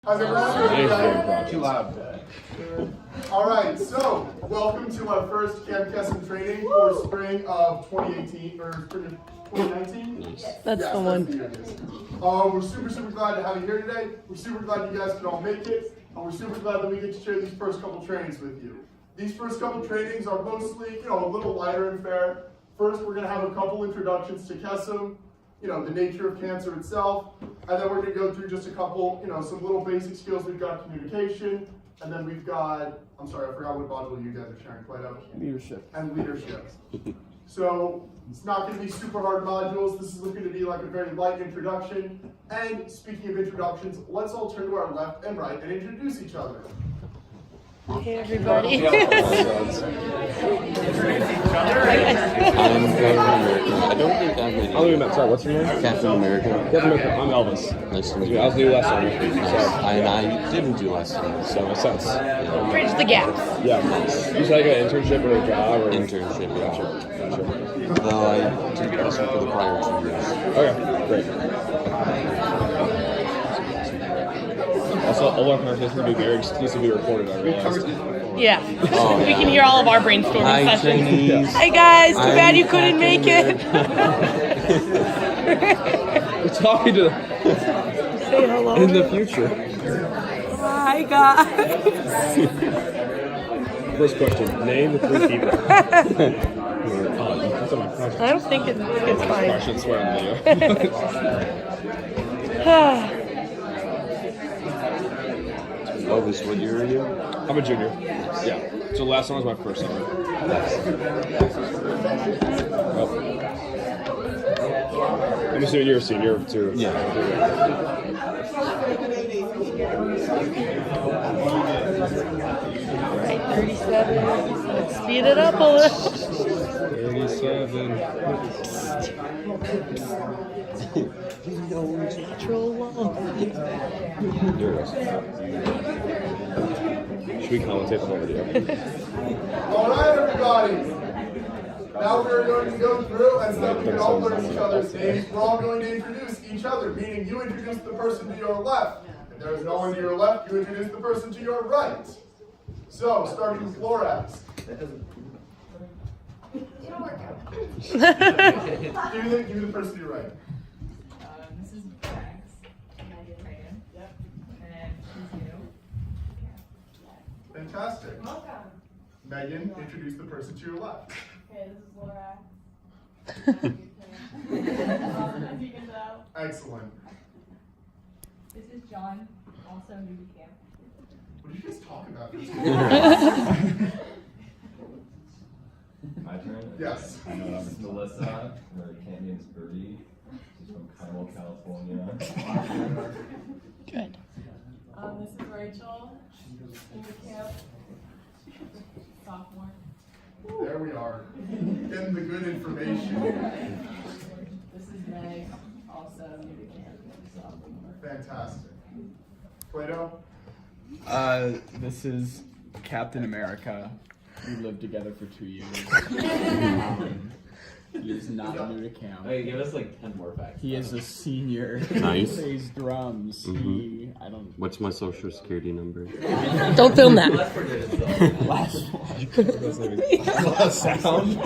How's everyone? Too loud. All right, so welcome to our first Kesem training for spring of 2018 or spring of 2019. That's the one. We're super glad to have you here today. We're super glad you guys could all make it, and we're super glad that we get to share these first couple trainings with you. These first couple trainings are mostly, a little lighter and fair. First, we're going to have a couple introductions to Kesem, the nature of cancer itself, and then we're going to go through just a couple, some little basic skills. We've got communication, and then we've got, I'm sorry, I forgot what module you guys are sharing, Plato. Leadership. And leadership. So it's not going to be super hard modules. This is looking to be like a very light introduction. And speaking of introductions, let's all turn to our left and right and introduce each other. Hey everybody. I'm Captain America. I don't think I've met you. Met. Sorry, what's your name? Captain America. Captain America. I'm Elvis. Nice to meet I you. was new last summer. So, And I didn't do last time. so makes sense. Yeah. Bridge the gaps. Yeah. You said like an internship or a job or Internship. Gotcha. Though I did get this one for the prior 2 years. Okay, great. Also, all our conversations will be very exclusively recorded, I realized. Yeah. Oh, We can hear all of our brainstorming Hi, sessions. Chinese. Hi guys, too bad you couldn't Captain make it. We're talking to Say hello. in the future. Hi guys. First question, name the 3 people. That's on my project. I don't think it's I fine. should swear in the video. Elvis, what year are you? I'm a junior. Yeah. So last summer was my first summer. Oh. I'm assuming you're a senior too. Yeah. Right, 37. Let's speed it up a little. 37. Natural long. Should we commentate the whole video? All right, everybody. Now we're going to go through, and so we can all learn each other's names. We're all going to introduce each other, meaning you introduce the person to your left. If there is no one to your left, you introduce the person to your right. So, starting with Lorax. It'll work out. Give me the person to your right. This is Max. Megan. Yep. And she's new. Fantastic. Welcome. Megan, introduce the person to your left. Okay, this is Laura. As you can tell. Excellent. This is John, also new to camp. What did you guys talk about? My turn? Yes. This is Melissa. Her camp name is Birdie. She's from Carmel, California. Good. This is Rachel, new to camp. Sophomore. There we are. Getting the good information. This is Meg, also new to camp. Sophomore. Fantastic. Plato? This is Captain America. We lived together for 2 years. He is not new to camp. Hey, give us like 10 more facts. He is a senior. Nice. He plays drums. He, I don't. What's my social security number? Don't film that. Last Sound.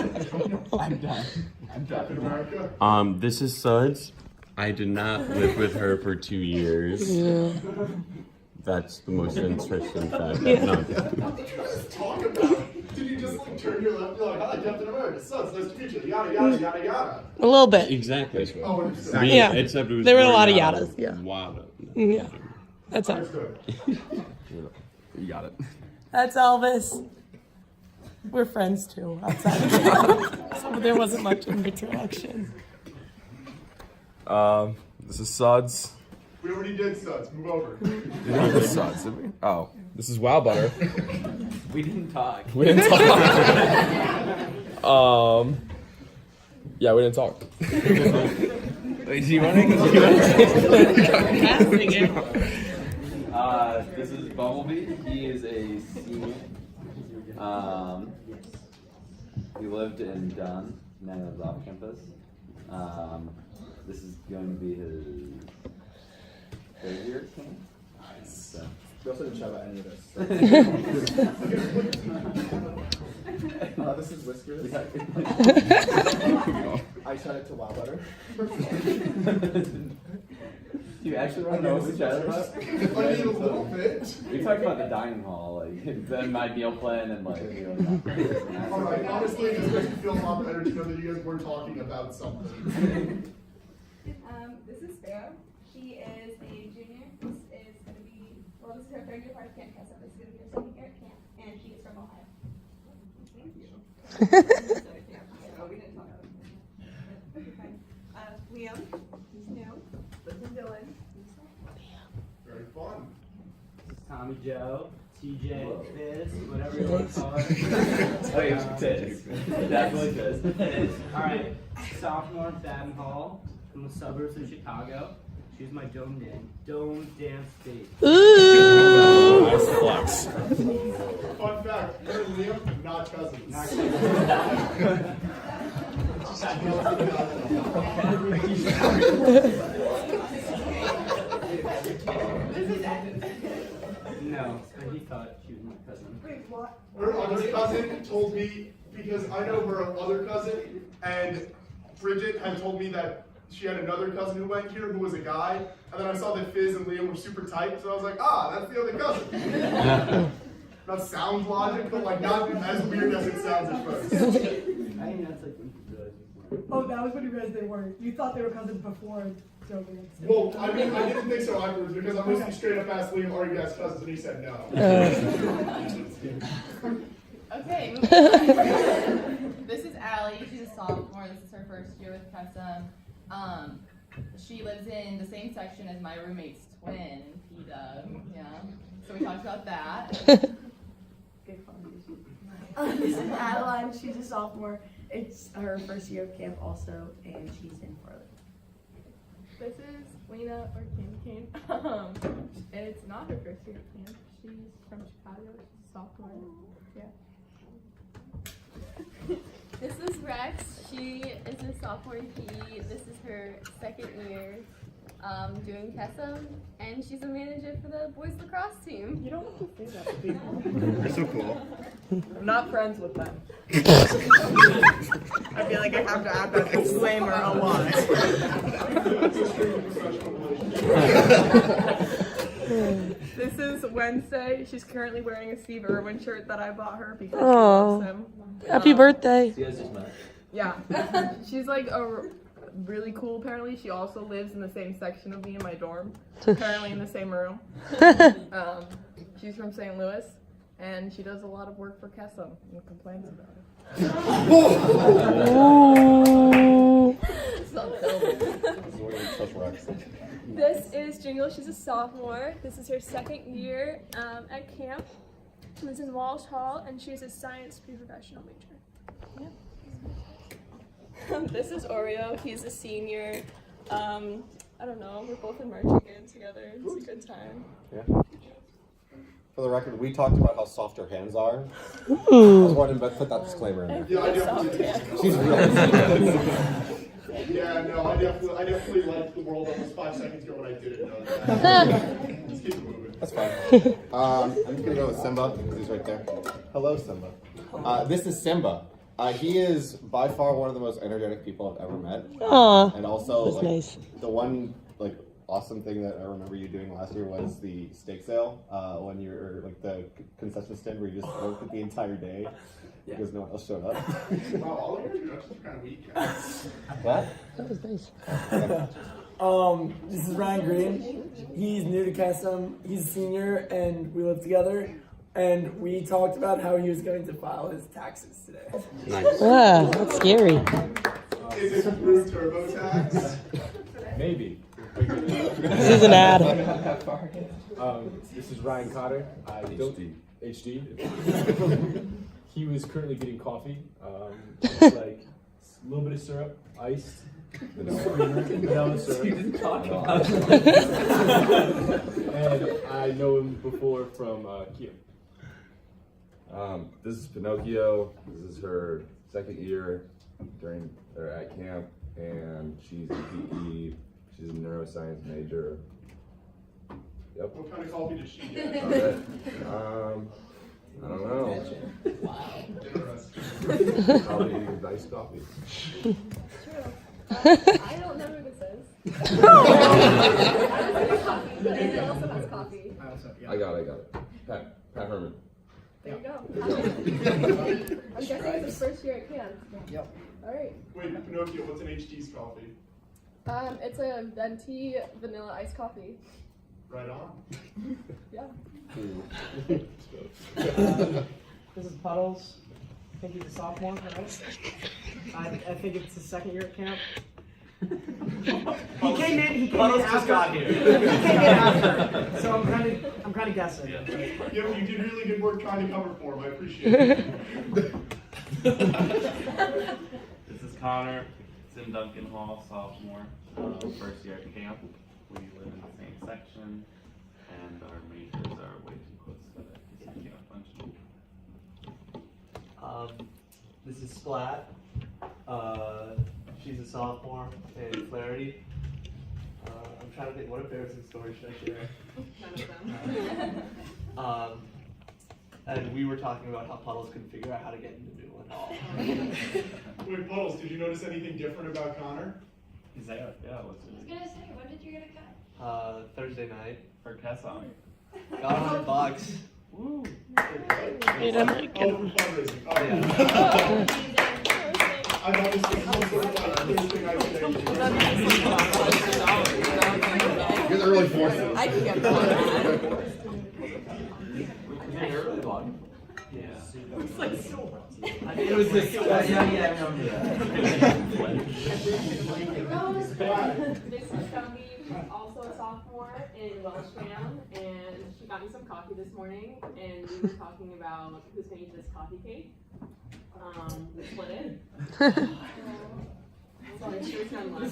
I'm done. I'm Captain done. America? This is Suds. I did not live with her for 2 years. Yeah. That's the most interesting fact. Yeah. No. What did you guys talk about? Did you just turn your left and be like, hi, Captain America, so it's nice to meet you, yada, yada, yada, yada. A little bit. Exactly. Oh, understood. Yeah. Except it was There were a more lot of yada. yadas, yeah. Wada. Yeah. That's all. Understood. You got it. That's Elvis. We're friends too, outside of camp. So there wasn't much interaction. This is Suds. We already did studs. Move over. This is Suds, did we? Oh, this is Wow Butter. We didn't talk. We didn't talk. Yeah, we didn't talk. Wait, do you want to? This is Bumblebee. He is a senior. He lived in Dunn, and was off campus. This is going to be his third year at camp. So We also didn't chat about any of this. This is Whiskers. I chat it to Wow Butter. Do you actually want to know what we chatted about? I need a little bit. We talked about the dining hall, like then my meal plan and like. Alright, honestly, it just makes me feel a lot better to know that you guys were talking about something. This is Sparrow. She is a junior. This is going to be, well, this is her third year part of Camp Kesem. This is going to be her second year at camp, and she is from Ohio. Thank you. So we didn't talk about it. Okay. Liam, he's new. This is Dylan. Very fun. Tommy Joe, TJ, Fizz, whatever you want to call it. Oh, yeah, Fizz. Definitely Fizz. Alright, sophomore Baden Hall from the suburbs of Chicago. She's my dome dance date. Ooh. Nice flex. Fun fact, her and Liam, not cousins. Not No, but he thought she was my cousin. Wait, what? Her other cousin told me, because I know her other cousin, and Bridget had told me that she had another cousin who went here who was a guy, and then I saw that Fizz and Liam were super tight, so I was like, ah, that's the other cousin. That sounds logic, but like not as weird as it sounds at first. I think that's like when you realize it's more. Oh, that was when you realized they weren't. You thought they were cousins before Joven. Well, I mean, I didn't think so afterwards because I mostly straight up asked Liam, are you guys cousins? And he said no. Okay, moving on. This is Allie. She's a sophomore. This is her first year with Kesem. She lives in the same section as my roommate's twin, P-Dub. Yeah. So we talked about that. This is Adeline. She's a sophomore. It's her first year of camp also, and she's in Farley. This is Lena or Candy Cane. And it's not her first year at camp. She's from Chicago. She's a sophomore. Yeah. This is Rex. She is a sophomore in PE. This is her second year doing Kesem, and she's a manager for the boys lacrosse team. You don't have to say that to people. You're so cool. I'm not friends with them. I feel like I have to add that disclaimer a lot. This is Wednesday. She's currently wearing a Steve Irwin shirt that I bought her because she loves him. Happy birthday. You guys just met. Yeah. She's like really cool apparently. She also lives in the same section of me in my dorm. Apparently in the same room. She's from St. Louis and she does a lot of work for Kesem and complains about it. Ooh. This is Jingle. She's a sophomore. This is her second year at camp. She lives in Walsh Hall, and she's a science pre-professional major. This is Oreo. He's a senior. I don't know. We're both in marching band together. It's a good time. Yeah. For the record, we talked about how soft her hands are. I was wanting to put that disclaimer in there. Yeah, I definitely. She's really Yeah, no, I definitely liked the world almost 5 seconds ago when I didn't know that. Let's keep it moving. That's fine. I'm just gonna go with Simba because he's right there. Hello, Simba. This is Simba. He is by far one of the most energetic people I've ever met. Aw, and also, that's like, nice. the one awesome thing that I remember you doing last year was the steak sale when you were like the concession stand where you just worked it the entire day because no one else showed up. Wow, all of your introductions are kind of weak. What? That was nice. This is Ryan Green. He's new to Kesem. He's a senior, and we live together. And we talked about how he was going to file his taxes today. Nice. Wow, that's scary. Is it through TurboTax? Maybe. This is an ad. This is Ryan Cotter. I built HD. He was currently getting coffee. It's like a little bit of syrup, iced, vanilla syrup. You didn't talk about it. And I know him before from Kia. This is Pinocchio. This is her second year at camp, and she's in PE. She's a neuroscience major. Yep. What kind of coffee does she get? Okay. I don't know. Interesting. Probably nice coffee. I don't know who this is. It also has coffee. I got it. Pat Herman. There you go. I'm guessing it's his first year at camp. Yep. All right. Wait, Pinocchio, what's an HD's coffee? It's a venti vanilla iced coffee. Right on. Yeah. This is Puddles. I think he's a sophomore, right? I think it's his second year at camp. He came in Puddles after. just got here. He came in after. So I'm kind of guessing. Yeah, you did really good work trying to cover for him. I appreciate it. This is Connor. Tim Duncan Hall, sophomore, first year at camp. We live in the same section, and our majors are way too close together because we can't function. This is Splat. She's a sophomore in Clarity. I'm trying to think, what embarrassing story should I share? None of them. And we were talking about how Puddles couldn't figure out how to get into Newland Hall. Wait, Puddles, did you notice anything different about Connor? He's there, yeah, what's I was gonna say, when did you get a cut? Thursday night. For Kesem. Got $100. Woo! Wait, I'm like, Oh, for fundraising. Oh, yeah. I thought this was some sort of like first thing I say. You're the early forces. I can get that. Yeah. It's like so. I think it was this. Yeah, I remember that. This is Shelby, also a sophomore in Welshtown, and she got me some coffee this morning, and we were talking about who's gonna eat this coffee cake. We split it. Sorry, sure it's not much.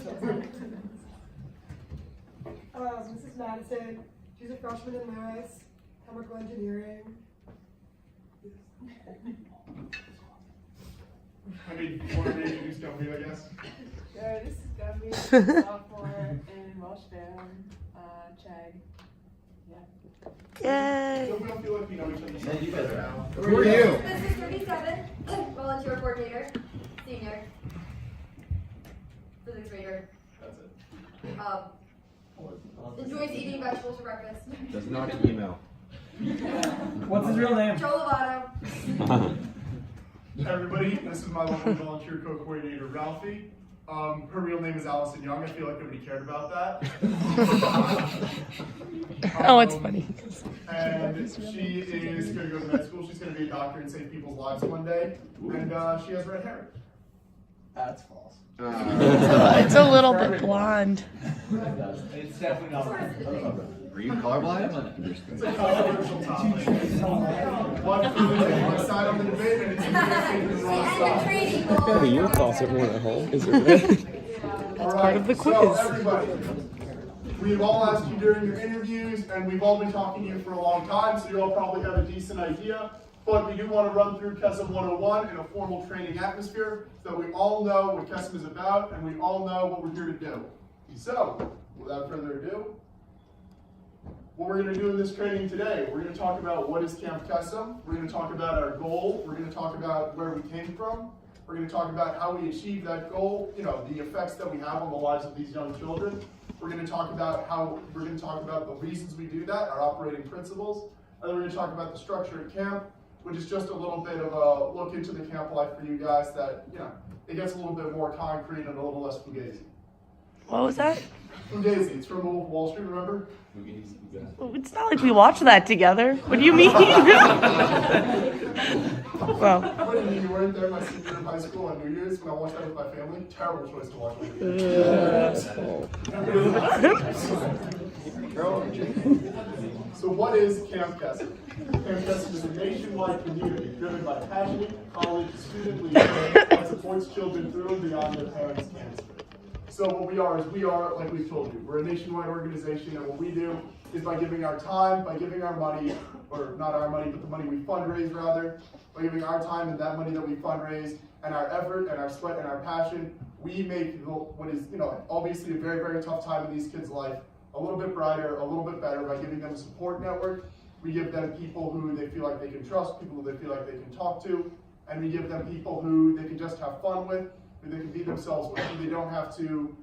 This is Madison. She's a freshman in Lewis, chemical engineering. I mean, you want to introduce Gumby, I guess? Sure, this is Gumby, sophomore in Welshtown, Chag. Yay! Don't we all feel like we know each other? Yeah, you guys are out. Who are you? This is 37, volunteer coordinator, senior, physics major. That's it. Enjoys eating vegetables for breakfast. Does not email. What's his real name? Joe Lovato. Hey everybody, this is my local volunteer co-coordinator, Ralphie. Her real name is Allison Young. I feel like nobody cared about that. Oh, it's funny. And she is going to go to med school. She's going to be a doctor and save people's lives one day. And she has red hair. That's false. It's a little bit blonde. It's definitely not. Are you colorblind? It's a controversial topic. One side on the debate and it's the wrong side. What are your thoughts, everyone at home? Is it red? All part of the so quiz. everybody, we've all asked you during your interviews, and we've all been talking to you for a long time, so you all probably have a decent idea. But we do want to run through Kesem 101 in a formal training atmosphere, so we all know what Kesem is about, and we all know what we're here to do. So, without further ado, what we're going to do in this training today, we're going to talk about what is Camp Kesem. We're going to talk about our goal. We're going to talk about where we came from. We're going to talk about how we achieve that goal, you know, the effects that we have on the lives of these young children. We're going to talk about the reasons we do that, our operating principles. And then we're going to talk about the structure at camp, which is just a little bit of a look into the camp life for you guys that, you know, it gets a little bit more concrete and a little less fugazi. What was that? Fugazi, it's from Wolf of Wall Street, remember? Well, it's not like we watched that together. What do you mean? Well. What do you mean you weren't there my senior year of high school on New Year's when I watched that with my family? Terrible choice to watch with So what is Camp Kesem? Camp Kesem is a nationwide community driven by passionate college student leaders that supports children through and beyond their parents' cancer. So what we are is like we've told you, we're a nationwide organization, and what we do is by giving our time, by giving our money, or not our money, but the money we fundraise rather, by giving our time and that money that we fundraise, and our effort and our sweat and our passion, we make what is, you know, obviously a very, very tough time in these kids' life a little bit brighter, a little bit better by giving them a support network. We give them people who they feel like they can trust, people who they feel like they can talk to, and we give them people who they can just have fun with, who they can be themselves with, who they don't have to,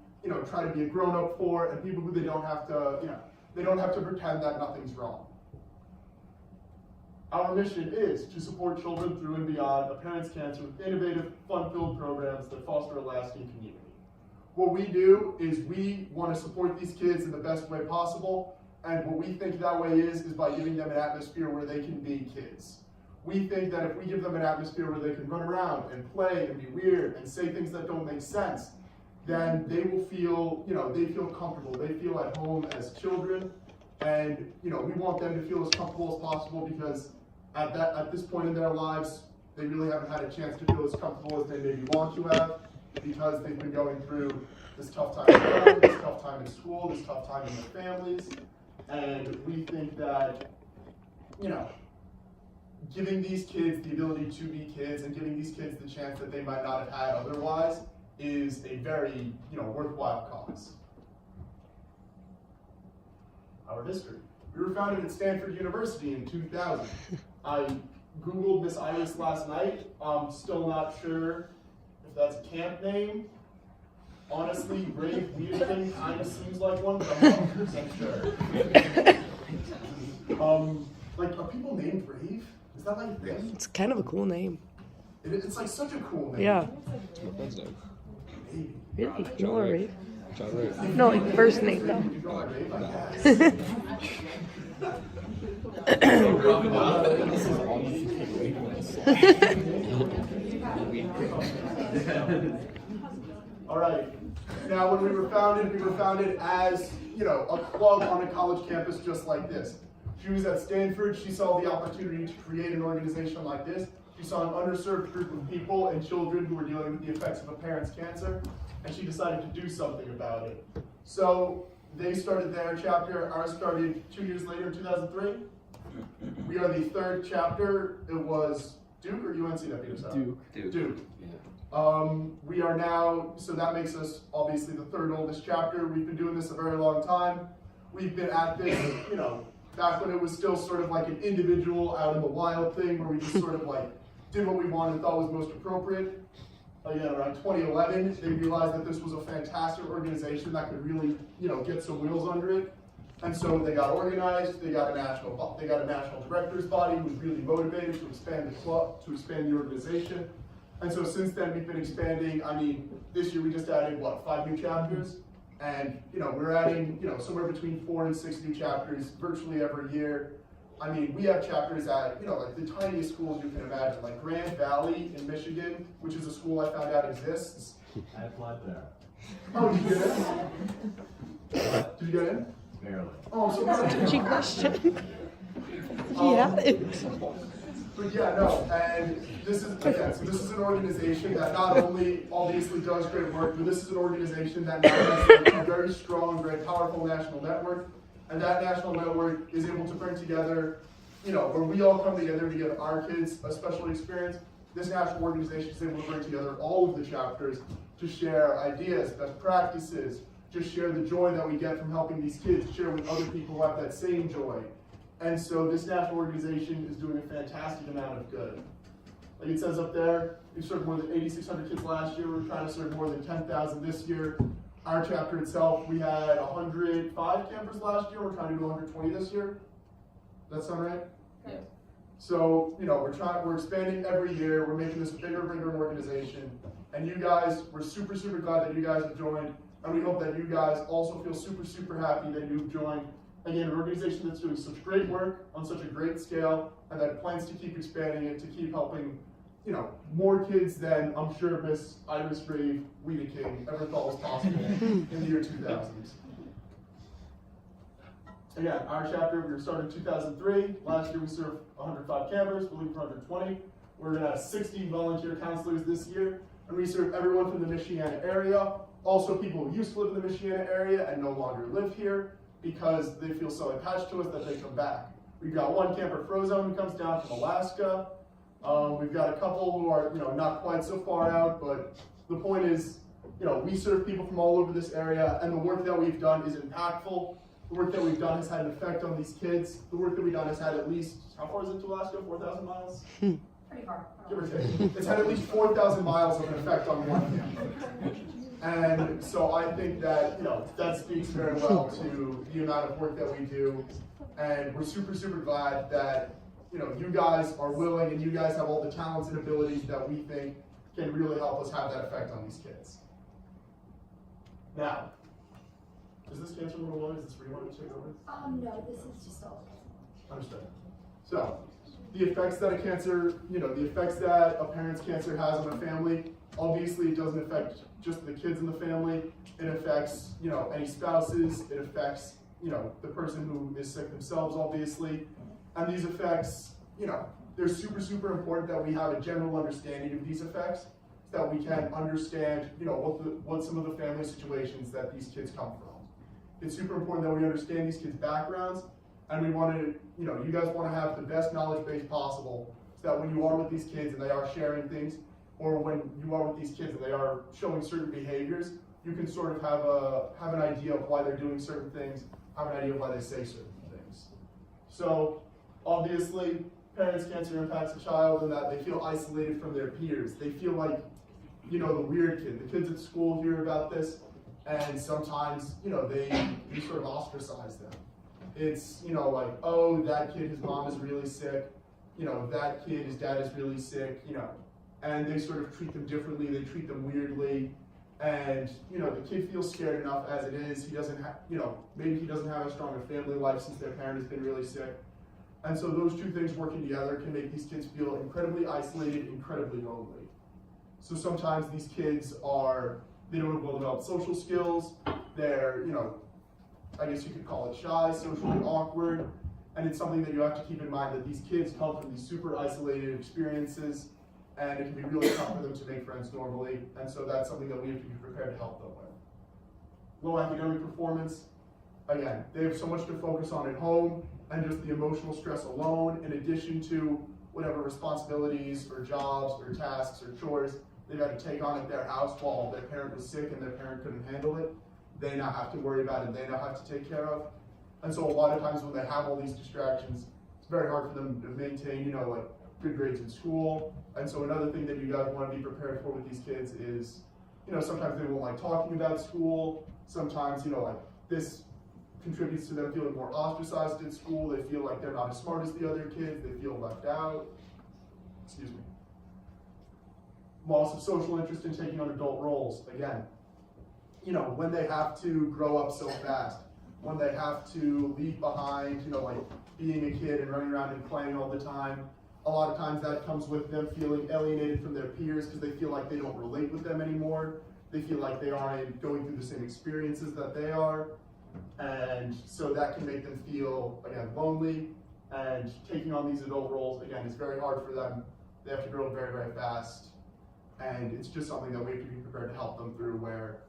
try to be a grown-up for, and people who they don't have to, they don't have to pretend that nothing's wrong. Our mission is to support children through and beyond a parent's cancer with innovative, fun-filled programs that foster a lasting community. What we do is we want to support these kids in the best way possible, and what we think that way is by giving them an atmosphere where they can be kids. We think that if we give them an atmosphere where they can run around and play and be weird and say things that don't make sense, then they will feel, they feel comfortable. They feel at home as children, and we want them to feel as comfortable as possible because at this point in their lives, they really haven't had a chance to feel as comfortable as they maybe want to have because they've been going through this tough time at home, this tough time in school, this tough time in their families, and we think that, giving these kids the ability to be kids and giving these kids the chance that they might not have had otherwise is a very, worthwhile cause. Our history. We were founded at Stanford University in 2000. I Googled Miss Iris last night. I'm still not sure if that's a camp name. Honestly, Rave Weird kind of seems like one, but I'm not 100% sure. Are people named Rave? Is that like a thing? It's kind of a cool name. It's like such a cool name. Yeah. My friend's name. Really? You know Ray? John Ray. No, like first name though. All right. Now, when we were founded as, a club on a college campus just like this. She was at Stanford. She saw the opportunity to create an organization like this. She saw an underserved group of people and children who were dealing with the effects of a parent's cancer, and she decided to do something about it. So they started their chapter. Ours started 2 years later in 2003. We are the third chapter. It was Duke or UNC that beat us out? Duke. We are now, so that makes us obviously the third oldest chapter. We've been doing this a very long time. We've been at this, back when it was still sort of like an individual out in the wild thing where we just sort of like did what we wanted and thought was most appropriate. Again, around 2011, they realized that this was a fantastic organization that could really, get some wheels under it. And so they got organized, they got a national directors body who was really motivated to expand the club, to expand the organization. And so since then we've been expanding. I mean, this year we just added, 5 new chapters? And, we're adding, somewhere between 4 and 6 new chapters virtually every year. I mean, we have chapters at, like the tiniest schools you can imagine, like Grand Valley in Michigan, which is a school I found out exists. I applied there. Oh, did you get in? Did you get in? Barely. Oh, I'm so proud. Dodgy question. Yeah. But yeah, no, and this is, again, so this is an organization that not only obviously does great work, but this is an organization that now has a very strong, very powerful national network, and that national network is able to bring together, where we all come together to give our kids a special experience. This national organization is able to bring together all of the chapters to share ideas, best practices, just share the joy that we get from helping these kids, share with other people who have that same joy. And so this national organization is doing a fantastic amount of good. Like it says up there, we served more than 8,600 kids last year. We're trying to serve more than 10,000 this year. Our chapter itself, we had 105 campers last year. We're trying to do 120 this year. Does that sound right? Yeah. So, we're expanding every year. We're making this a bigger and bigger organization. And you guys, we're super, super glad that you guys have joined. And we hope that you guys also feel super, super happy that you've joined. Again, an organization that's doing such great work on such a great scale, and that plans to keep expanding it, to keep helping, more kids than I'm sure Miss Iris Rave Wiedeking ever thought was possible in the year 2000s. Again, our chapter, we were started in 2003. Last year we served 105 campers, we're leaving for 120. We're gonna have 60 volunteer counselors this year, and we serve everyone from the Michiana area, also people who used to live in the Michiana area and no longer live here, because they feel so attached to us that they come back. We've got one camper, Frozone, who comes down from Alaska. We've got a couple who are, not quite so far out, but the point is, we serve people from all over this area, and the work that we've done is impactful. The work that we've done has had an effect on these kids. The work that we've done has had at least, how far is it to Alaska? 4,000 miles? Pretty far. Give or take. It's had at least 4,000 miles of an effect on one camp. And so I think that, that speaks very well to the amount of work that we do. And we're super, super glad that, you guys are willing and you guys have all the talents and abilities that we think can really help us have that effect on these kids. Now, is this cancer 101? Is this where you want to take over? No, this is just all. Understood. So, the effects that a cancer, the effects that a parent's cancer has on a family, obviously it doesn't affect just the kids in the family. It affects, any spouses. It affects, the person who is sick themselves, obviously. And these effects, they're super, super important that we have a general understanding of these effects, so that we can understand, what some of the family situations that these kids come from. It's super important that we understand these kids' backgrounds, and we want to, you guys want to have the best knowledge base possible, so that when you are with these kids and they are sharing things, or when you are with these kids and they are showing certain behaviors, you can sort of have an idea of why they're doing certain things, have an idea of why they say certain things. So, obviously, parents' cancer impacts a child in that they feel isolated from their peers. They feel like, the weird kid. The kids at school hear about this, and sometimes, they sort of ostracize them. It's, like, oh, that kid, his mom is really sick. That kid, his dad is really sick, and they sort of treat them differently. They treat them weirdly. And, the kid feels scared enough as it is. He doesn't have, maybe he doesn't have a stronger family life since their parent has been really sick. And so those two things working together can make these kids feel incredibly isolated, incredibly lonely. So sometimes these kids they don't have well-developed social skills. They're, I guess you could call it shy, socially awkward. And it's something that you have to keep in mind, that these kids come from these super isolated experiences, and it can be really tough for them to make friends normally. And so that's something that we have to be prepared to help them with. Low academic performance, again, they have so much to focus on at home, and just the emotional stress alone, in addition to whatever responsibilities or jobs or tasks or chores they've had to take on at their house while their parent was sick and their parent couldn't handle it, they now have to worry about it, they now have to take care of. And so a lot of times when they have all these distractions, it's very hard for them to maintain, good grades in school. And so another thing that you guys want to be prepared for with these kids is, sometimes they won't like talking about school. Sometimes, this contributes to them feeling more ostracized at school. They feel like they're not as smart as the other kids. They feel left out. Excuse me. Loss of social interest in taking on adult roles. Again, when they have to grow up so fast, when they have to leave behind, being a kid and running around and playing all the time, a lot of times that comes with them feeling alienated from their peers because they feel like they don't relate with them anymore. They feel like they aren't going through the same experiences that they are. And so that can make them feel, again, lonely. And taking on these adult roles, again, is very hard for them. They have to grow very, very fast. And it's just something that we have to be prepared to help them through, where,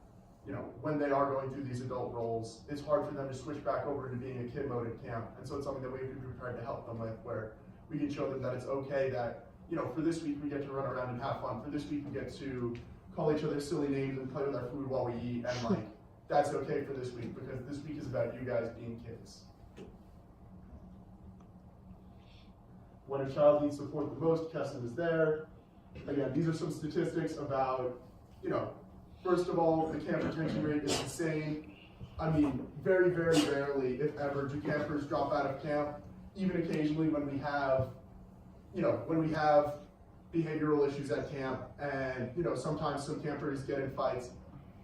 when they are going through these adult roles, it's hard for them to switch back over to being a kid mode at camp. And so it's something that we have to be prepared to help them with, where we can show them that it's okay that, for this week we get to run around and have fun. For this week we get to call each other silly names and play with our food while we eat, and that's okay for this week, because this week is about you guys being kids. When a child needs support the most, Kesem is there. Again, these are some statistics about, first of all, the camp retention rate is insane. I mean, very, very rarely, if ever, do campers drop out of camp. Even occasionally when we have, behavioral issues at camp, and, sometimes some campers get in fights.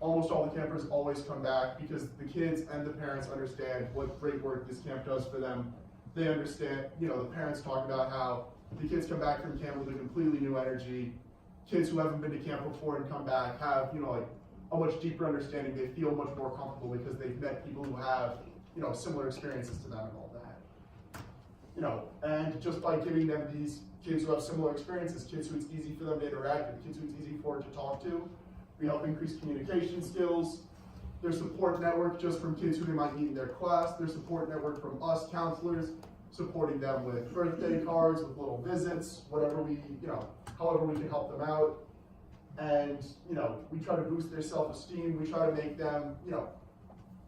Almost all the campers always come back because the kids and the parents understand what great work this camp does for them. They understand, the parents talk about how the kids come back from camp with a completely new energy. Kids who haven't been to camp before and come back have, a much deeper understanding. They feel much more comfortable because they've met people who have, similar experiences to them and all that. And just by giving them these kids who have similar experiences, kids who it's easy for them to interact with, kids who it's easy for to talk to, we help increase communication skills. Their support network just from kids who they might meet in their class. Their support network from us counselors, supporting them with birthday cards, with little visits, whatever we, however we can help them out. And, we try to boost their self-esteem. We try to make them,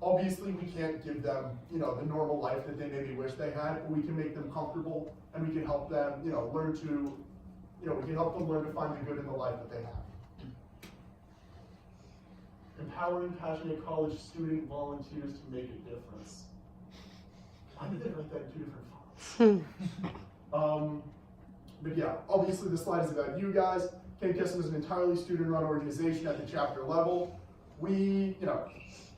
Obviously, we can't give them, you know, the normal life that they maybe wish they had, but we can make them comfortable, and we can help them, you know, learn to, you know, we can help them learn to find the good in the life that they have. Empowering passionate college student volunteers to make a difference. Why did they write that in 2 different fonts? But yeah, obviously the slide is about you guys. Kesem is an entirely student-run organization at the chapter level. We, you know,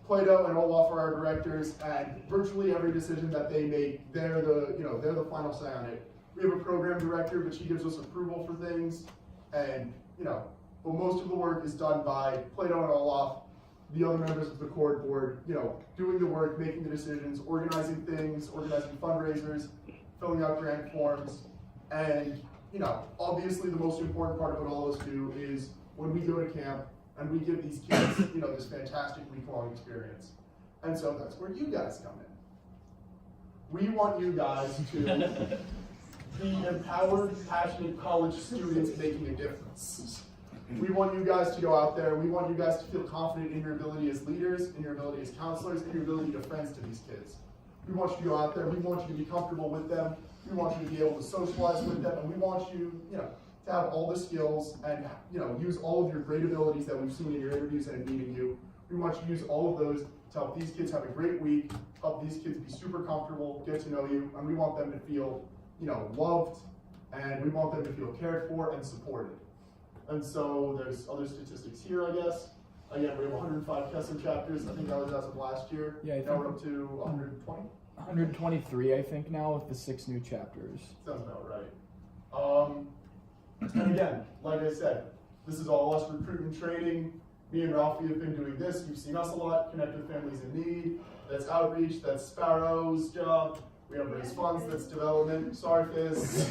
Plato and Olaf are our directors, and virtually every decision that they make, they're the final say on it. We have a program director, but she gives us approval for things, and you know, but most of the work is done by Plato and Olaf, the other members of the core board, you know, doing the work, making the decisions, organizing things, organizing fundraisers, filling out grant forms, and you know, obviously the most important part of what all of us do is when we go to camp and we give these kids, you know, this fantastic week-long experience. And so that's where you guys come in. We want you guys to be empowered, passionate college students making a difference. We want you guys to go out there. We want you guys to feel confident in your ability as leaders, in your ability as counselors, in your ability to friends to these kids. We want you to go out there. We want you to be comfortable with them. We want you to be able to socialize with them, and we want you, you know, to have all the skills and, you know, use all of your great abilities that we've seen in your interviews and in meeting you. We want you to use all of those to help these kids have a great week, help these kids be super comfortable, get to know you, and we want them to feel, you know, loved, and we want them to feel cared for and supported. And so there's other statistics here, I guess. Again, we have 105 Kesem chapters. I think that was as of last year. Yeah, now we're up to 120. 123, I think, now with the 6 new chapters. Sounds about right. And again, like I said, this is all us recruitment training. Me and Ralphie have been doing this. You've seen us a lot, connect with families in need. That's outreach, that's Sparrow's job. We have raise funds, that's development. Sorry, Fizz.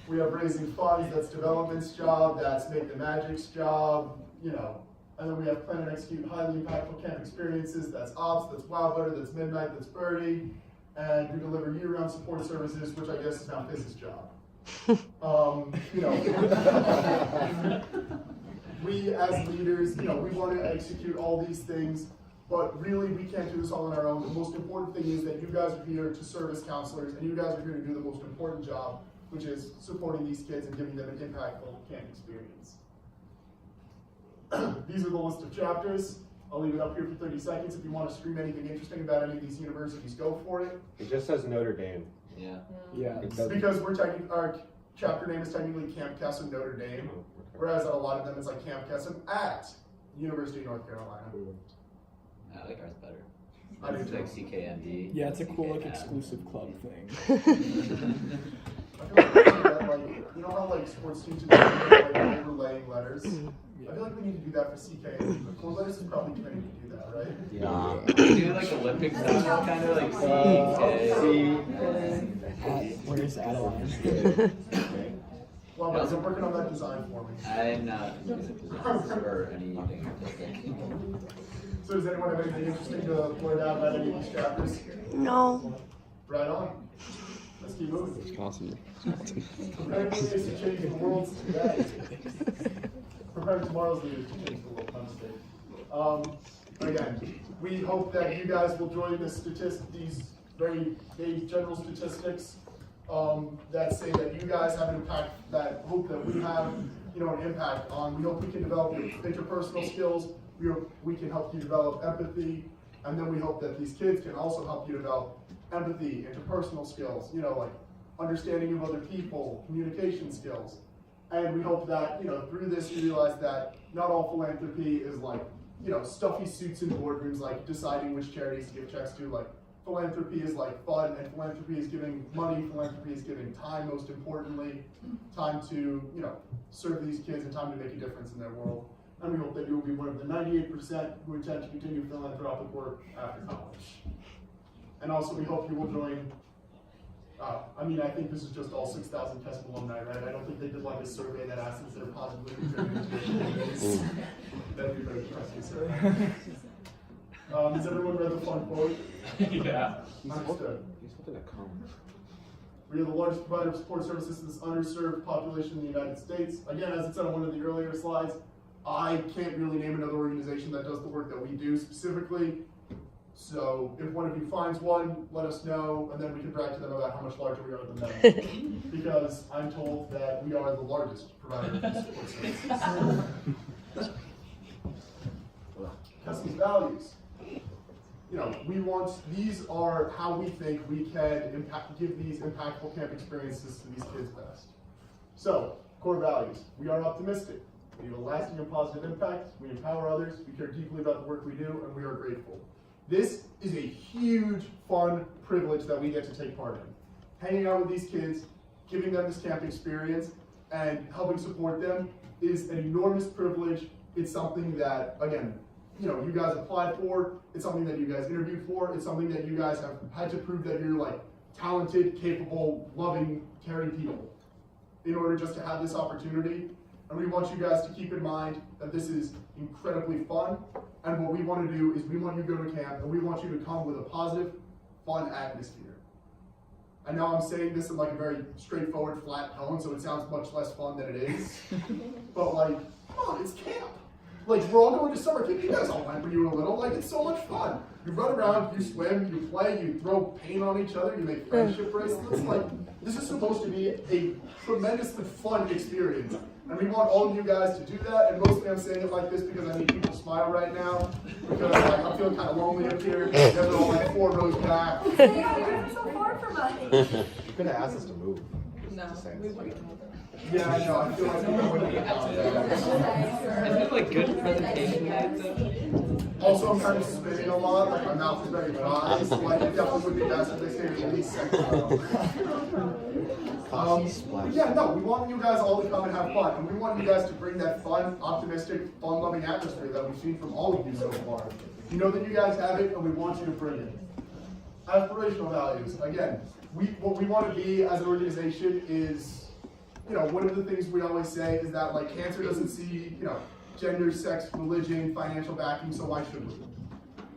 We have raising funds, that's development's job, that's Make the Magic's job, you know. And then we have plan and execute highly impactful camp experiences, that's Ops, that's Wow Butter, that's Midnight, that's Birdie. And we deliver year-round support services, which I guess is now Fizz's job. You know, we as leaders, you know, we want to execute all these things, but really we can't do this all on our own. The most important thing is that you guys are here to serve as counselors, and you guys are here to do the most important job, which is supporting these kids and giving them an impactful camp experience. These are the list of chapters. I'll leave it up here for 30 seconds. If you want to scream anything interesting about any of these universities, go for it. It just says Notre Dame. Yeah. Because our chapter name is technically Camp Kesem Notre Dame, whereas at a lot of them it's like Camp Kesem at University of North Carolina. I like ours better. I do It's too. like CKMD. Yeah, it's a cool, like, CKM. exclusive club thing. I feel like we need that, like, you know how like sports teams do like overlaying letters? I feel like we need to do that for CK. But Cool Letters is probably committed to do that, right? Yeah. Do like Olympic style, kind of like Where's Adeline? Well, guys, I'm working on that design for me. I'm not in a position for anything artistic. So does anyone have anything interesting to point out about any of these chapters? No. Right on. Let's keep moving. Wisconsin. Preparing leaders to change the world today. Preparing tomorrow's leaders to change the world. But again, we hope that you guys will join these very vague general statistics that say that you guys have an impact, that hope that we have, you know, an impact on. We hope we can develop your interpersonal skills. We hope we can help you develop empathy, and then we hope that these kids can also help you develop empathy, interpersonal skills, you know, like understanding of other people, communication skills. And we hope that, you know, through this you realize that not all philanthropy is like, you know, stuffy suits in boardrooms, like deciding which charities to give checks to. Like, philanthropy is like fun, and philanthropy is giving money, philanthropy is giving time, most importantly, time to, you know, serve these kids and time to make a difference in their world. And we hope that you will be one of the 98% who intend to continue philanthropic work after college. And also we hope you will join, I mean, I think this is just all 6,000 Kesem alumni, right? I don't think they did like a survey that asked if they're positively contributing to it. That'd be very interesting survey. Has everyone read the fun quote? Yeah. Understood. We are the largest provider of support services to this underserved population in the United States. Again, as it said on one of the earlier slides, I can't really name another organization that does the work that we do specifically. So if one of you finds one, let us know, and then we can brag to them about how much larger we are than them. Because I'm told that we are the largest provider of support services. Kesem's values. You know, these are how we think we can give these impactful camp experiences to these kids best. So, core values. We are optimistic. We have a lasting and positive impact. We empower others. We care deeply about the work we do, and we are grateful. This is a huge, fun privilege that we get to take part in. Hanging out with these kids, giving them this camp experience, and helping support them is an enormous privilege. It's something that, again, you know, you guys applied for. It's something that you guys interviewed for. It's something that you guys have had to prove that you're like talented, capable, loving, caring people in order just to have this opportunity. And we want you guys to keep in mind that this is incredibly fun. And what we want to do is we want you to go to camp and we want you to come with a positive, fun atmosphere. I know I'm saying this in like a very straightforward, flat tone, so it sounds much less fun than it is. But like, come on, it's camp. Like, we're all going to summer camp. You guys all went when you were little. Like, it's so much fun. You run around, you swim, you play, you throw paint on each other, you make friendship bracelets. Like, this is supposed to be a tremendously fun experience. And we want all of you guys to do that. And mostly I'm saying it like this because I need people to smile right now. Because like, I'm feeling kind of lonely up here. You guys are all like 4 rows back. You're so far from us. You could have asked us to move. No. Yeah, I know. I feel like you wouldn't get out there. Isn't it like good presentation night? Also, I'm kind of spinning a lot. Like, my mouth is very dry. So, like, it definitely would be best if they stayed at least 6 yeah, no, we want you guys all to come and have fun. And we want you guys to bring that fun, optimistic, fun-loving atmosphere that we've seen from all of you so far. You know that you guys have it, and we want you to bring it. Aspirational values. Again, what we want to be as an organization is, you know, one of the things we always say is that, like, cancer doesn't see, you know, gender, sex, religion, financial backing, so why should we?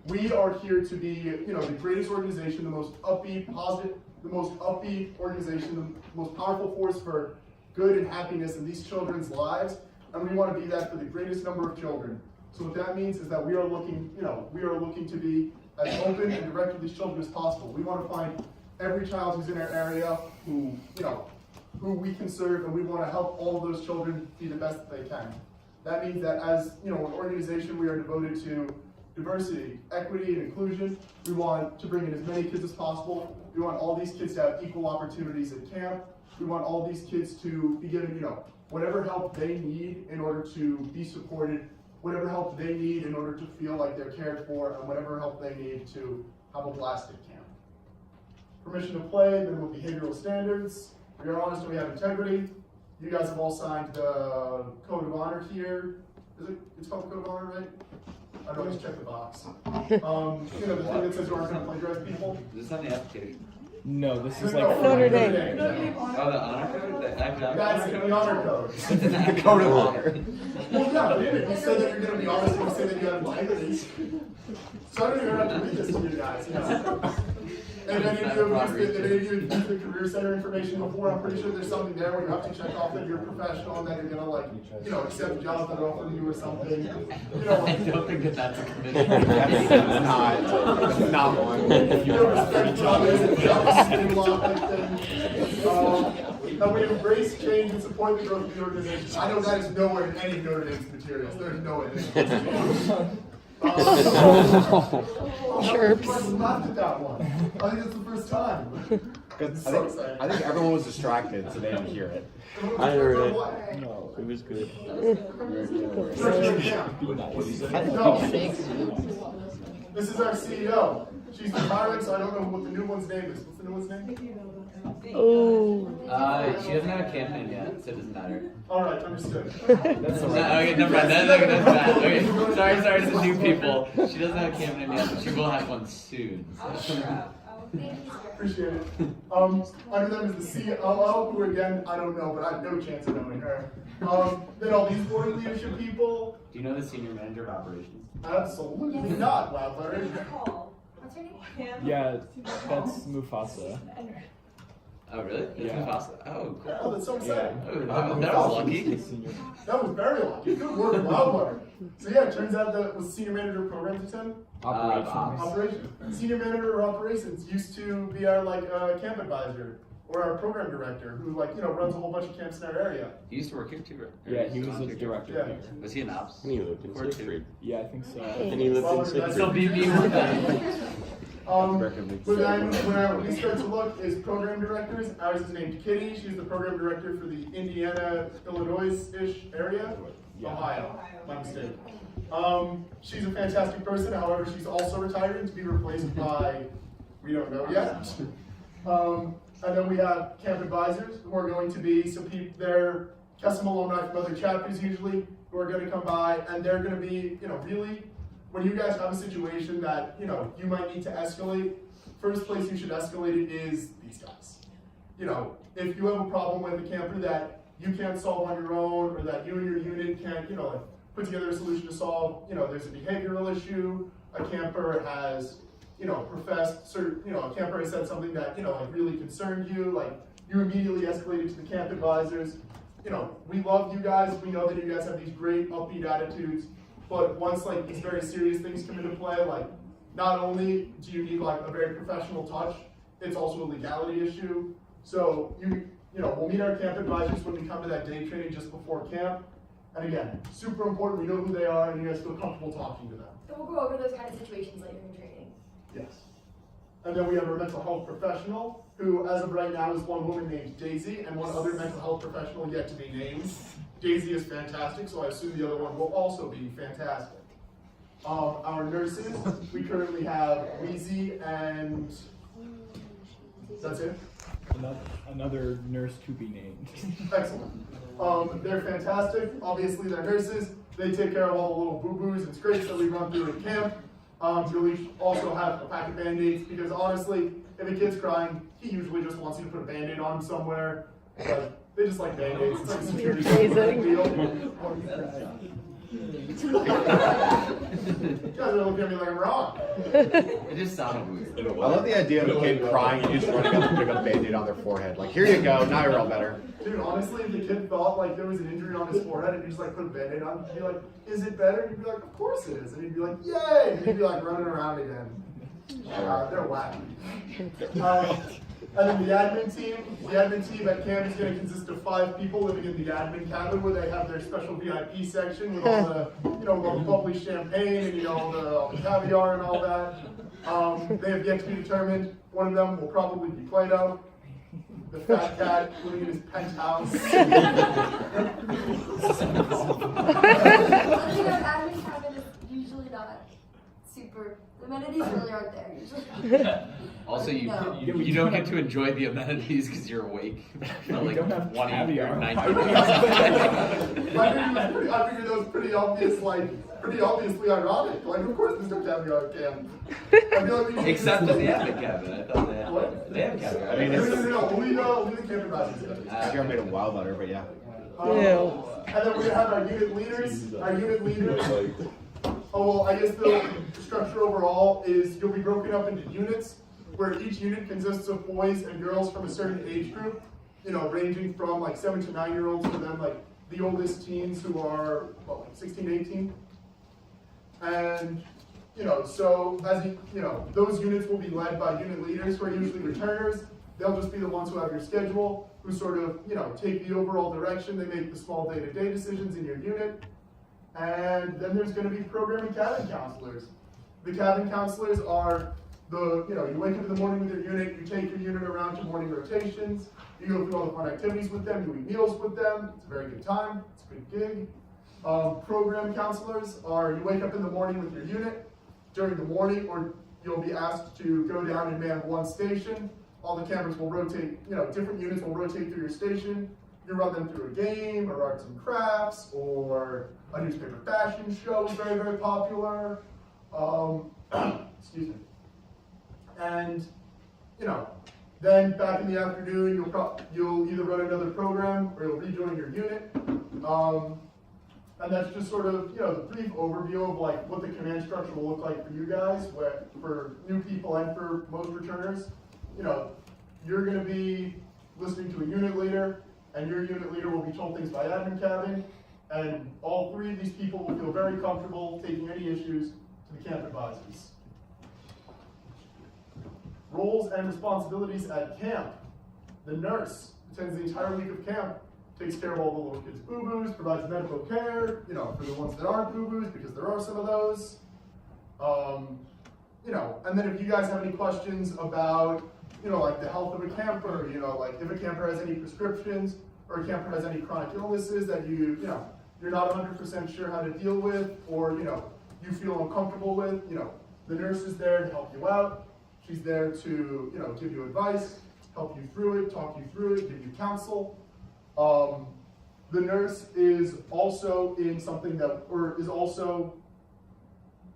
We are here to be, you know, the greatest organization, the most upbeat, positive, the most upbeat organization, the most powerful force for good and happiness in these children's lives, and we want to be that for the greatest number of children. So what that means is that we are looking, you know, we are looking to be as open and direct with these children as possible. We want to find every child who's in our area who, you know, who we can serve, and we want to help all of those children be the best that they can. That means that as, you know, an organization, we are devoted to diversity, equity, and inclusion. We want to bring in as many kids as possible. We want all these kids to have equal opportunities at camp. We want all these kids to be given, you know, whatever help they need in order to be supported, whatever help they need in order to feel like they're cared for, and whatever help they need to have a blast at camp. Permission to play, minimal behavioral standards. We are honest and we have integrity. You guys have all signed the Code of Honor here. It's called the Code of Honor, right? I don't know, just check the box. You know, the thing that says you aren't going to plagiarize people. Is this on the application? No, this is No, like Notre Dame. Oh, the honor code? That's the honor code. The code of honor. Well, yeah, you say that you're going to be honest, and you say that you have integrity. So I don't even have to read this to you guys. You know. And if any of you have used the Career Center information before, I'm pretty sure there's something there where you have to check off that you're professional and that you're gonna, like, you know, accept jobs that are offering you or something. You know, I don't think that that's a commitment. It's not one. You know, respect others and skin lock and things. And we embrace change and support the growth of the organization. I know that is nowhere in any of Notre Dame's materials. There's no way. Chirps. I laughed at that one. I think it's the first time. I think everyone was distracted, so they didn't hear it. I heard it. No, it was good. No. This is our CEO. She's retiring, so I don't know what the new one's name is. What's the new one's name? Oh. She doesn't have a camp name yet, so it doesn't matter. Alright, understood. That's okay, never mind. That's bad. Okay, sorry to the new people. She doesn't have a camp name yet, but she will have one soon. So. Appreciate it. Under them is the COO, who again, I don't know, but I have no chance of knowing her. Then all these board leadership people. Do you know the senior manager of operations? Absolutely not, wow, Larry. What's her name? Yeah, that's Mufasa. Oh, really? This Yeah. is awesome. Oh, cool. Oh, that's so exciting. Oh, that was lucky. That was very lucky. Good work, Wildwater. So yeah, it turns out that was senior manager of programs at 10? Operations. Senior manager of operations used to be our camp advisor or our program director who runs a whole bunch of camps in our area. He used to work here too, right? Yeah, he was the director Yeah. here. Was he in ops? And he lived in Or Siegfried. Yeah, I think so. And he lived in Siegfried. So be with that. But then when we start to look is program directors. Ours is named Kitty. She's the program director for the Indiana, Illinois-ish area. Ohio, my mistake. She's a fantastic person. However, she's also retiring to be replaced by, we don't know yet. And then we have camp advisors who are going to be some people, they're Kesem alumni from other chapters usually, who are going to come by, and they're going to be, really, when you guys have a situation that, you might need to escalate, first place you should escalate it is these guys. If you have a problem with a camper that you can't solve on your own, or that you and your unit can't, put together a solution to solve, there's a behavioral issue, a camper has, a camper has said something that, really concerned you, you immediately escalated to the camp advisors. We love you guys, we know that you guys have these great upbeat attitudes, but once these very serious things come into play, not only do you need a very professional touch, it's also a legality issue. So we'll meet our camp advisors when we come to that day training just before camp. And again, super important, we know who they are and you guys feel comfortable talking to them. So we'll go over those kind of situations later in training. Yes. And then we have our mental health professional, who as of right now is one woman named Daisy and one other mental health professional yet to be named. Daisy is fantastic, so I assume the other one will also be fantastic. Our nurses, we currently have Wheezy and that's it? Another nurse to be named. Excellent. They're fantastic. Obviously, they're nurses. They take care of all the little boo-boos and scrapes that we run through in camp. You'll also have a pack of Band-Aids because honestly, if a kid's crying, he usually just wants you to put a Band-Aid on him somewhere. They just like Band-Aids. It's like security deal. You guys are looking at me like I'm wrong. It just sounded weird. I love the idea of a kid crying and you just running up and pick up a Band-Aid on their forehead. Here you go, now you're all better. Dude, honestly, if the kid thought there was an injury on his forehead and you just put a Band-Aid on, he'd be like, is it better? And you'd be like, of course it is. And he'd be like, yay! And he'd be running around again. They're wacky. And then the admin team at camp is going to consist of 5 people living in the admin cabin where they have their special VIP section with all the, all the bubbly champagne and all the caviar and all that. They have yet to be determined. One of them will probably be Plato, the fat cat living in his penthouse. Admin cabin is usually not super. The amenities really aren't there usually. Also, you No. you don't get to enjoy the amenities because you're awake for like 20 or 90 I figured that was pretty obvious, pretty obviously ironic. Of course there's no caviar at camp. I feel like we need Except in the admin cabin. I thought they had. What? They have caviar. I mean, No, only the camp advisors. I've never made a wild butter, but yeah. And then we have our unit leaders. Oh, well, I guess the structure overall is you'll be broken up into units where each unit consists of boys and girls from a certain age group, ranging from 7 to 9-year-olds to then the oldest teens who are 16 to 18. And so those units will be led by unit leaders who are usually returners. They'll just be the ones who have your schedule, who sort of take the overall direction. They make the small day-to-day decisions in your unit. And then there's going to be program and cabin counselors. The cabin counselors are you wake up in the morning with your unit, you take your unit around to morning rotations, you go through all the fun activities with them, you eat meals with them, it's a very good time, it's a good gig. Program counselors are, you wake up in the morning with your unit, during the morning, or you'll be asked to go down and man one station, all the cameras will rotate, different units will rotate through your station, you run them through a game, or arts and crafts, or a newspaper fashion show is very, very popular. Excuse me. And, then back in the afternoon, you'll either run another program or you'll rejoin your unit. And that's just sort of, the brief overview of what the command structure will look like for you guys, for new people and for most returners. You're going to be listening to a unit leader, and your unit leader will be told things by admin cabin, and all three of these people will feel very comfortable taking any issues to the camp advisors. Roles and responsibilities at camp. The nurse attends the entire week of camp, takes care of all the little kids' boo-boos, provides medical care, for the ones that aren't boo-boos, because there are some of those. And then if you guys have any questions about, like the health of a camper, like if a camper has any prescriptions, or a camper has any chronic illnesses that you're not 100% sure how to deal with, or, you feel uncomfortable with, the nurse is there to help you out. She's there to, give you advice, help you through it, talk you through it, give you counsel. The nurse is also in something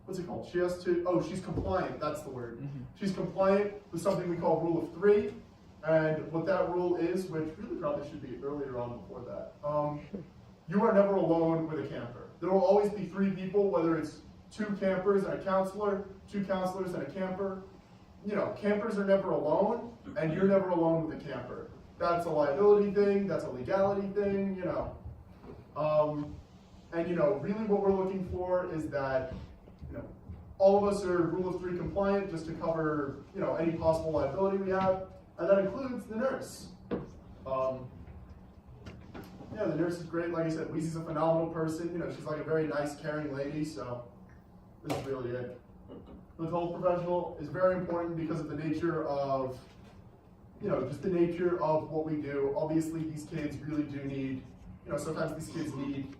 what's it called? She's compliant, that's the word. She's compliant with something we call Rule of 3. And what that rule is, which really probably should be earlier on before that, you are never alone with a camper. There will always be 3 people, whether it's 2 campers and a counselor, 2 counselors and a camper. Campers are never alone, and you're never alone with a camper. That's a liability thing, that's a legality thing, really what we're looking for is that, all of us are Rule of 3 compliant just to cover, any possible liability we have, and that includes the nurse. The nurse is great, like I said, Weezy's a phenomenal person, she's like a very nice, caring lady, so this is really it. The health professional is very important because of the nature of, just the nature of what we do. Obviously, these kids really do need, sometimes these kids need,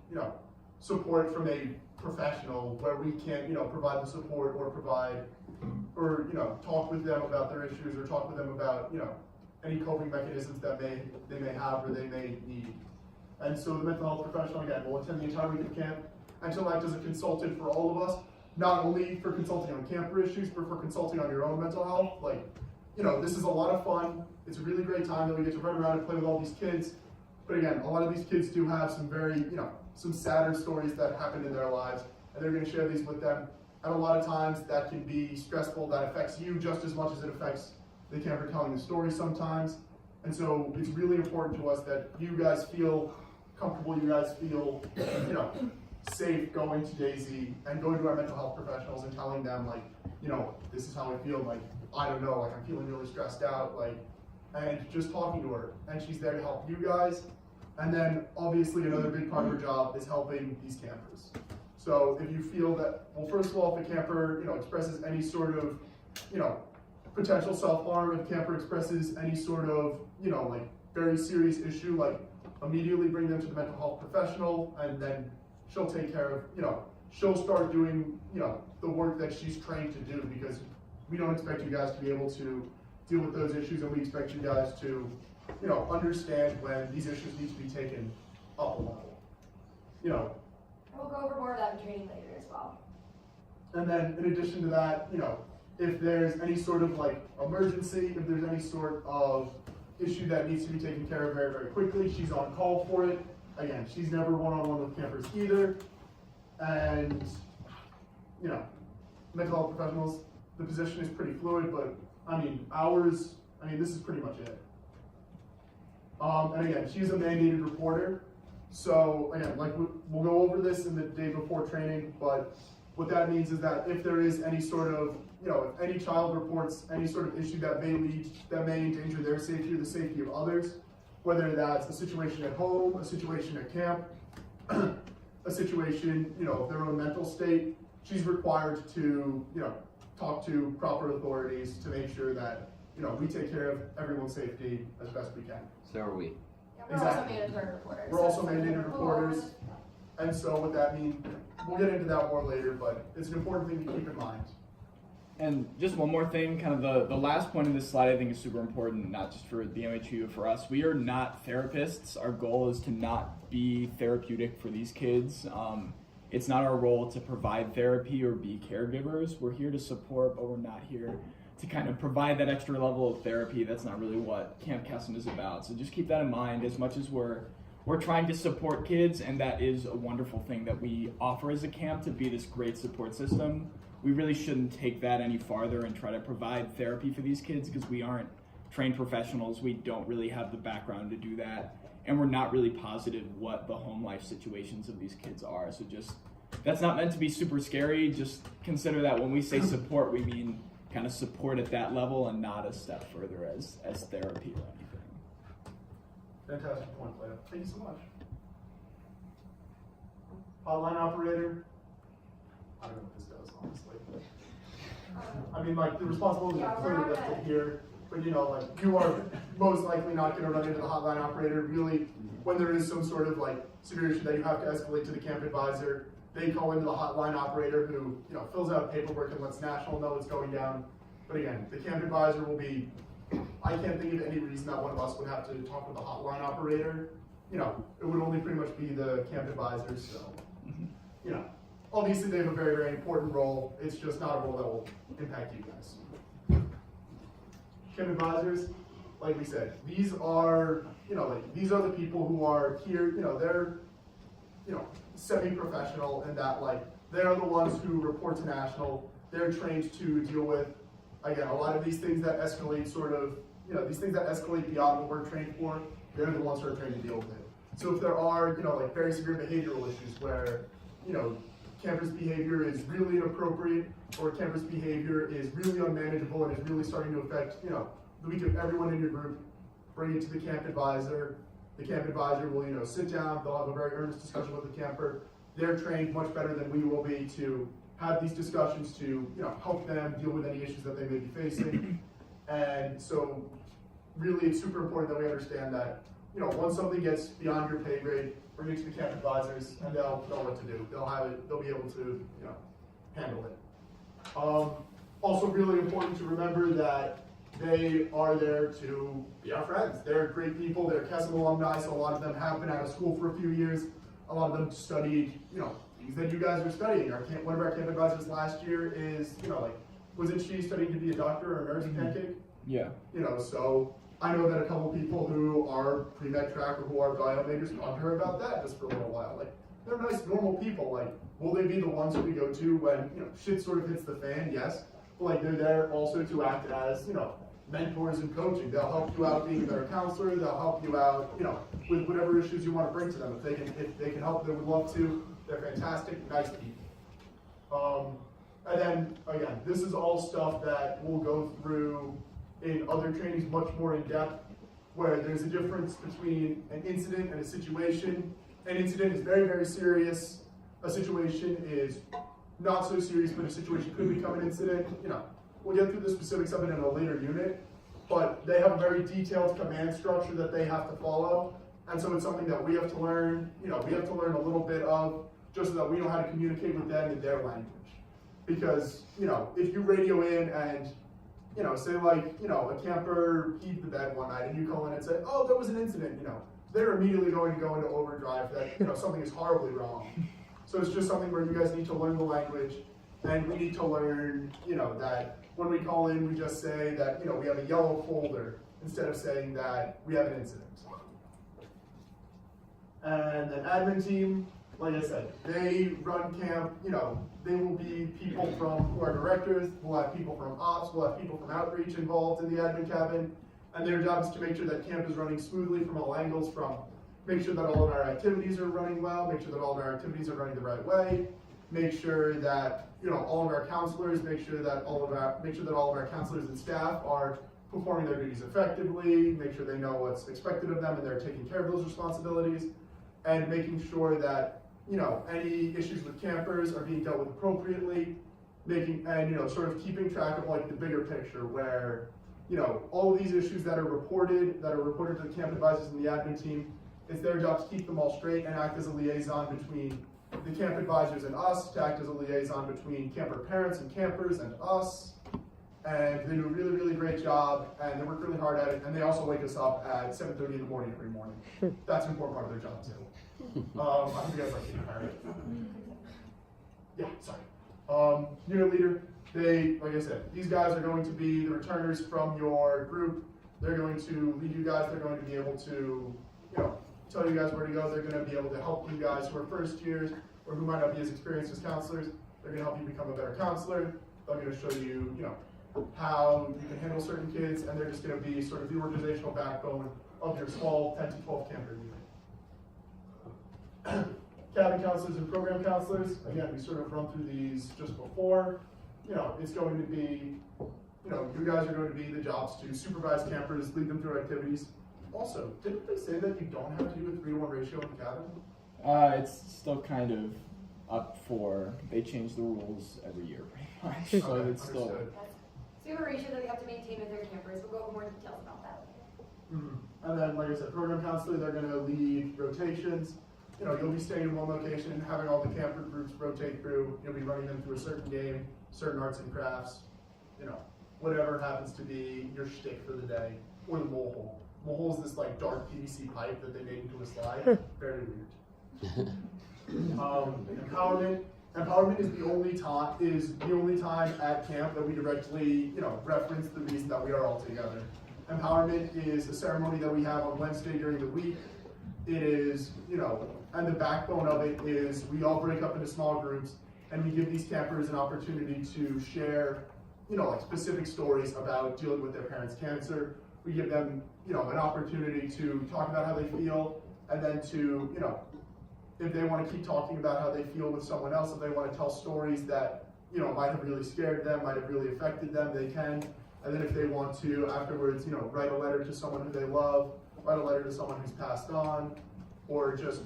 support from a professional where we can, provide the support or talk with them about their issues or talk with them about, any coping mechanisms that they may have or they may need. And so the mental health professional, again, will attend the entire week of camp and she'll act as a consultant for all of us, not only for consulting on camper issues, but for consulting on your own mental health. Like, this is a lot of fun. It's a really great time that we get to run around and play with all these kids. But again, a lot of these kids do have some very, some sadder stories that happened in their lives, and they're going to share these with them. And a lot of times that can be stressful, that affects you just as much as it affects the camper telling the story sometimes. And so it's really important to us that you guys feel comfortable, you guys feel, safe going to Daisy and going to our mental health professionals and telling them, like, this is how I feel, like, I don't know, like, I'm feeling really stressed out, like, and just talking to her. And she's there to help you guys. And then, obviously, another big part of her job is helping these campers. So if you feel that, well, first of all, if a camper, expresses any sort of, potential self-harm, if a camper expresses any sort of, like, very serious issue, like, immediately bring them to the mental health professional, and then she'll take care of, she'll start doing, the work that she's trained to do, because we don't expect you guys to be able to deal with those issues, and we expect you guys to, understand when these issues need to be taken up a level. We'll go over more of that in training later as well. And then in addition to that, if there's any sort of like emergency, if there's any sort of issue that needs to be taken care of very, very quickly, she's on call for it. Again, she's never one-on-one with campers either. And, mental health professionals, the position is pretty fluid, but this is pretty much it. And again, she's a mandated reporter. So again, like we'll go over this in the day before training, but what that means is that if there is any sort of, if any child reports any sort of issue that may endanger their safety or the safety of others, whether that's a situation at home, a situation at camp, a situation, of their own mental state, she's required to, talk to proper authorities to make sure that, we take care of everyone's safety as best we can. So are we. Yeah, we're also mandated reporters. We're also mandated reporters. And so what that means, we'll get into that more later, but it's an important thing to keep in mind. And just one more thing, kind of the last point of this slide I think is super important, not just for the MHU, but for us. We are not therapists. Our goal is to not be therapeutic for these kids. It's not our role to provide therapy or be caregivers. We're here to support, but we're not here to kind of provide that extra level of therapy. That's not really what Camp Kesem is about. So just keep that in mind. As much as we're trying to support kids, and that is a wonderful thing that we offer as a camp, to be this great support system, we really shouldn't take that any farther and try to provide therapy for these kids, because we aren't trained professionals, we don't really have the background to do that, and we're not really positive what the home life situations of these kids are. So just, that's not meant to be super scary. Just consider that when we say support, we mean kind of support at that level and not a step further as therapy or anything. Fantastic point, Leo. Thank you so much. Hotline operator. I don't know what this does, honestly. I mean, like, the responsibility is clearly lifted here, but you know, like, you are most likely not going to run into the hotline operator. Really, when there is some sort of like severe issue that you have to escalate to the camp advisor, they call into the hotline operator who, you know, fills out paperwork and lets National know what's going down. But again, the camp advisor will be, I can't think of any reason that one of us would have to talk with the hotline operator. You know, it would only pretty much be the camp advisor, so, you know, obviously they have a very, very important role. It's just not a role that will impact you guys. Camp advisors, like we said, these are, you know, like, these are the people who are here, you know, they're, you know, semi-professional in that, like, they're the ones who report to National. They're trained to deal with, again, a lot of these things that escalate sort of, you know, these things that escalate beyond what we're trained for, they're the ones who are trained to deal with it. So if there are, you know, like very severe behavioral issues where, you know, campus behavior is really inappropriate or campus behavior is really unmanageable and is really starting to affect, you know, the week of everyone in your group, bring it to the camp advisor. The camp advisor will, you know, sit down, they'll have a very earnest discussion with the camper. They're trained much better than we will be to have these discussions to, you know, help them deal with any issues that they may be facing. And so really it's super important that we understand that, you know, once something gets beyond your pay grade, bring it to the camp advisors and they'll know what to do. They'll have it, they'll be able to, you know, handle it. Also really important to remember that they are there to be our friends. They're great people, they're Kesem alumni, so a lot of them have been out of school for a few years. A lot of them studied, you know, things that you guys are studying. One of our camp advisors last year is, you know, like, wasn't she studying to be a doctor or a nurse, Pancake? Yeah. You know, so I know that a couple people who are pre-med track or who are bio majors talked to her about that just for a little while. Like, they're nice, normal people. Like, will they be the ones who we go to when, you know, shit sort of hits the fan? Yes. But like, they're there also to act as, you know, mentors and coaching. They'll help you out being a better counselor. They'll help you out, you know, with whatever issues you want to bring to them. If they can help, they would love to. They're fantastic, nice people. And then again, this is all stuff that we'll go through in other trainings much more in depth, where there's a difference between an incident and a situation. An incident is very, very serious. A situation is not so serious, but a situation could become an incident. You know, we'll get through the specifics of it in a later unit, but they have a very detailed command structure that they have to follow. And so it's something that we have to learn, you know, we have to learn a little bit of just so that we know how to communicate with them in their language. Because, you know, if you radio in and, you know, say like, you know, a camper peed the bed one night and you call in and say, oh, there was an incident, you know, they're immediately going to go into overdrive that, you know, something is horribly wrong. So it's just something where you guys need to learn the language, and we need to learn, you know, that when we call in, we just say that, you know, we have a yellow folder instead of saying that we have an incident. And then admin team, like I said, they run camp, you know, they will be people who are directors, we'll have people from ops, we'll have people from outreach involved in the admin cabin, and their job is to make sure that camp is running smoothly from all angles, from make sure that all of our activities are running well, make sure that all of our activities are running the right way, make sure that, you know, all of our counselors, make sure that all of our counselors and staff are performing their duties effectively, make sure they know what's expected of them and they're taking care of those responsibilities, and making sure that, you know, any issues with campers are being dealt with appropriately, you know, sort of keeping track of like the bigger picture where, you know, all of these issues that are reported to the camp advisors and the admin team, it's their job to keep them all straight and act as a liaison between the camp advisors and us, to act as a liaison between camper parents and campers and us. And they do a really, really great job, and they work really hard at it, and they also wake us up at 7:30 in the morning every morning. That's an important part of their job too. I hope you guys like being hired. Yeah, sorry. Unit leader, like I said, these guys are going to be the returners from your group. They're going to lead you guys. They're going to be able to, you know, tell you guys where to go. They're going to be able to help you guys who are first years or who might not be as experienced as counselors. They're going to help you become a better counselor. They're going to show you, you know, how you can handle certain kids, and they're just going to be sort of the organizational backbone of your small 10 to 12 camper unit. Cabin counselors and program counselors, again, we sort of run through these just before. It's going to be, you guys are going to be the jobs to supervise campers, lead them through activities. Also, didn't they say that you don't have to do a 3-to-1 ratio in the cabin? It's still kind of up for, they change the rules every year pretty much. So Okay, it's still. understood. So you have a ratio that we have to maintain with their campers. We'll go over more details about that later. And then, like I said, program counselor, they're going to lead rotations. You'll be staying in one location, having all the camper groups rotate through. You'll be running them through a certain game, certain arts and crafts, whatever happens to be your shtick for the day, or the mole hole. Mole hole is this like dark PVC pipe that they made into a slide. Very weird. Empowerment. Empowerment is the only time at camp that we directly, reference the reason that we are all together. Empowerment is a ceremony that we have on Wednesday during the week. It is, and the backbone of it is we all break up into small groups and we give these campers an opportunity to share, like specific stories about dealing with their parents' cancer. We give them, an opportunity to talk about how they feel, and then to, if they want to keep talking about how they feel with someone else, if they want to tell stories that, might have really scared them, might have really affected them, they can. And then if they want to afterwards, write a letter to someone who they love, write a letter to someone who's passed on, or just,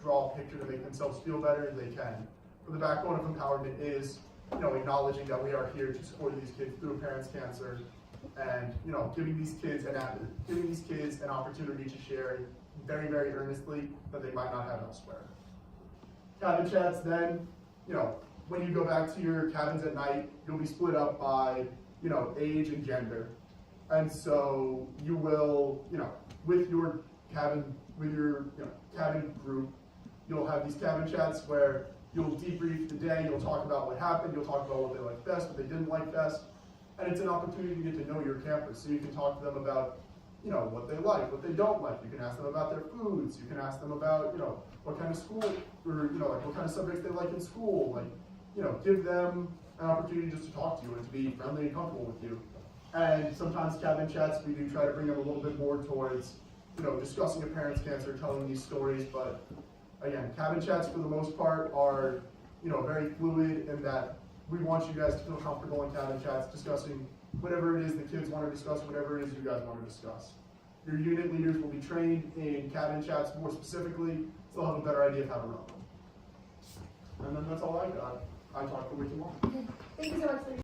draw a picture to make themselves feel better, they can. But the backbone of empowerment is, acknowledging that we are here to support these kids through parents' cancer, and, giving these kids an opportunity to share very, very earnestly that they might not have elsewhere. Cabin chats then, when you go back to your cabins at night, you'll be split up by, age and gender. And so you will, with your cabin group, you'll have these cabin chats where you'll debrief the day, you'll talk about what happened, you'll talk about what they liked best, what they didn't like best. And it's an opportunity to get to know your campers. So you can talk to them about, what they like, what they don't like. You can ask them about their foods. You can ask them about, what kind of school, or, like what kind of subjects they like in school. Like, give them an opportunity just to talk to you and to be friendly and comfortable with you. And sometimes cabin chats, we do try to bring them a little bit more towards, discussing a parent's cancer, telling these stories. But again, cabin chats for the most part are, very fluid in that we want you guys to feel comfortable in cabin chats, discussing whatever it is the kids want to discuss, whatever it is you guys want to discuss. Your unit leaders will be trained in cabin chats more specifically, so they'll have a better idea of how to run them. And then that's all I got. I talked for way too long. Thank you so much for